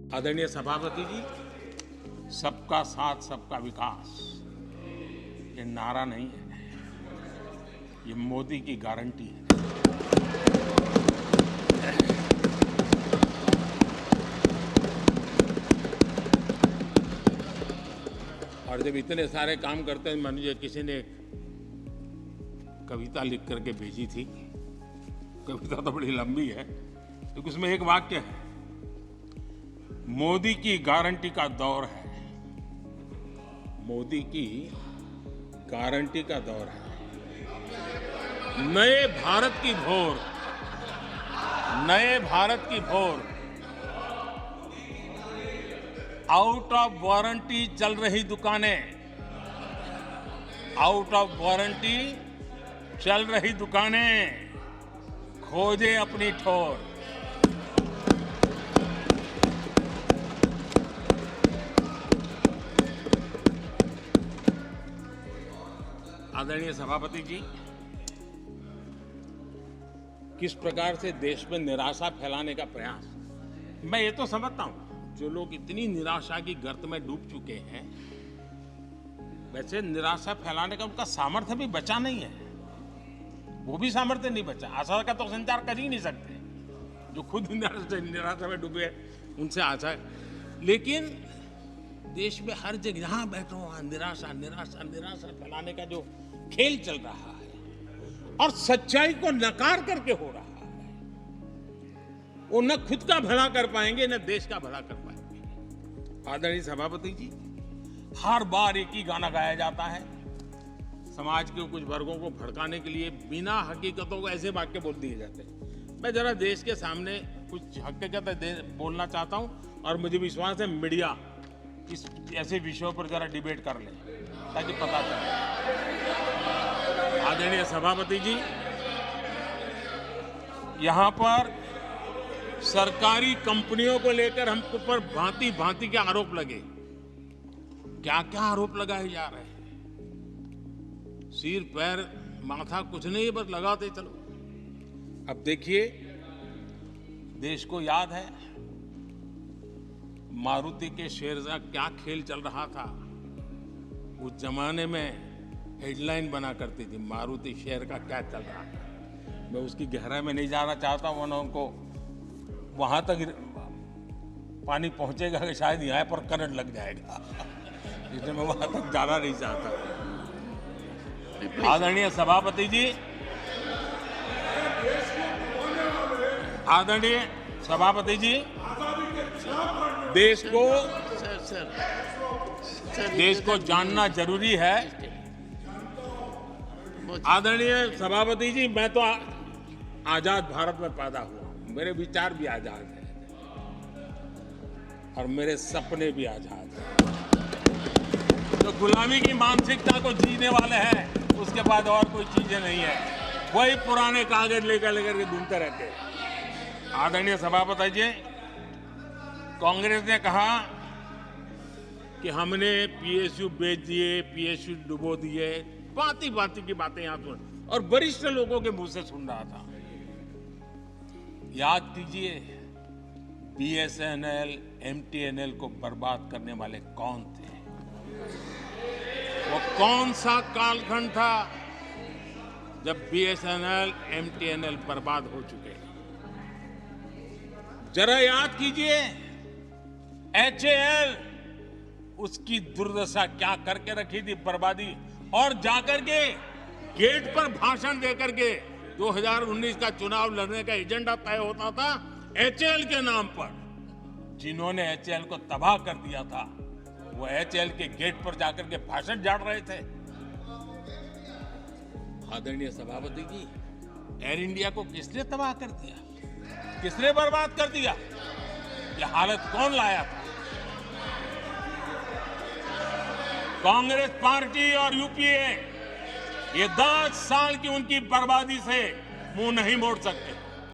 आदरणीय सभापति जी, सबका साथ सबका विकास ये नारा नहीं है, ये मोदी की गारंटी है। और जब इतने सारे काम करते हैं, मुझे किसी ने कविता लिख करके भेजी थी। कविता तो बड़ी लंबी है, तो उसमें एक वाक्य है, मोदी की गारंटी का दौर है। मोदी की गारंटी का दौर है। नए भारत की भोर, नए भारत की भोर, आउट ऑफ वारंटी चल रही दुकानें, आउट ऑफ वारंटी चल रही दुकानें, खोजे अपनी ठोर। आदरणीय सभापति जी, किस प्रकार से देश में निराशा फैलाने का प्रयास, मैं ये तो समझता हूं, जो लोग इतनी निराशा की गर्त में डूब चुके हैं, वैसे निराशा फैलाने का उनका सामर्थ्य भी बचा नहीं है। वो भी सामर्थ्य नहीं बचा। आशा का तो संचार कर ही नहीं सकते। जो खुद निराशा में डूबे उनसे आशा, लेकिन देश में हर जगह जहां बैठो वहां निराशा निराशा निराशा फैलाने का जो खेल चल रहा है और सच्चाई को नकार करके हो रहा है। वो न खुद का भला कर पाएंगे न देश का भला कर पाएंगे। आदरणीय सभापति जी, हर बार एक ही गाना गाया जाता है। समाज के कुछ वर्गों को भड़काने के लिए बिना हकीकतों को ऐसे वाक्य बोल दिए जाते हैं। मैं जरा देश के सामने कुछ हकीकत बोलना चाहता हूं और मुझे विश्वास है मीडिया इस ऐसे विषयों पर जरा डिबेट कर ले ताकि पता चले। आदरणीय सभापति जी, यहां पर सरकारी कंपनियों को लेकर हम पर भांति भांति के आरोप लगे। क्या क्या आरोप लगाए जा रहे हैं? सिर पैर माथा कुछ नहीं, बस लगाते चलो। अब देखिए, देश को याद है मारुति के शेयर का क्या खेल चल रहा था। उस जमाने में हेडलाइन बना करती थी, मारुति शेयर का क्या चल रहा था। मैं उसकी गहराई में नहीं जाना चाहता, वरना उनको वहां तक पानी पहुंचेगा कि शायद यहाँ पर करंट लग जाएगा, इसलिए मैं वहां तक जाना नहीं चाहता। आदरणीय सभापति जी, आदरणीय सभापति जी, देश को जानना जरूरी है। आदरणीय सभापति जी, मैं तो आजाद भारत में पैदा हुआ, मेरे विचार भी आजाद हैं और मेरे सपने भी आजाद हैं। जो गुलामी की मानसिकता को जीने वाले हैं, उसके बाद और कोई चीजें नहीं है। वही पुराने कागज लेकर के घूमते रहते हैं। आदरणीय सभापति जी, कांग्रेस ने कहा कि हमने पीएसयू बेच दिए, पीएसयू डुबो दिए, भांति भांति की बातें यहां सुन और वरिष्ठ लोगों के मुंह से सुन रहा था। याद कीजिए, बीएसएनएल, एमटीएनएल को बर्बाद करने वाले कौन थे? वो कौन सा कालखंड था जब बीएसएनएल, एमटीएनएल बर्बाद हो चुके हैं? जरा याद कीजिए, एचएएल, उसकी दुर्दशा क्या करके रखी थी, बर्बादी। और जाकर के गेट पर भाषण देकर के 2019 का चुनाव लड़ने का एजेंडा तय होता था एचएएल के नाम पर। जिन्होंने एचएएल को तबाह कर दिया था, वो एचएएल के गेट पर जाकर के भाषण झाड़ रहे थे। आदरणीय सभापति जी, एयर इंडिया को किसने तबाह कर दिया, किसने बर्बाद कर दिया? ये हालत कौन लाया था? कांग्रेस पार्टी और यूपीए। ये 10 साल की उनकी बर्बादी से मुंह नहीं मोड़ सकते।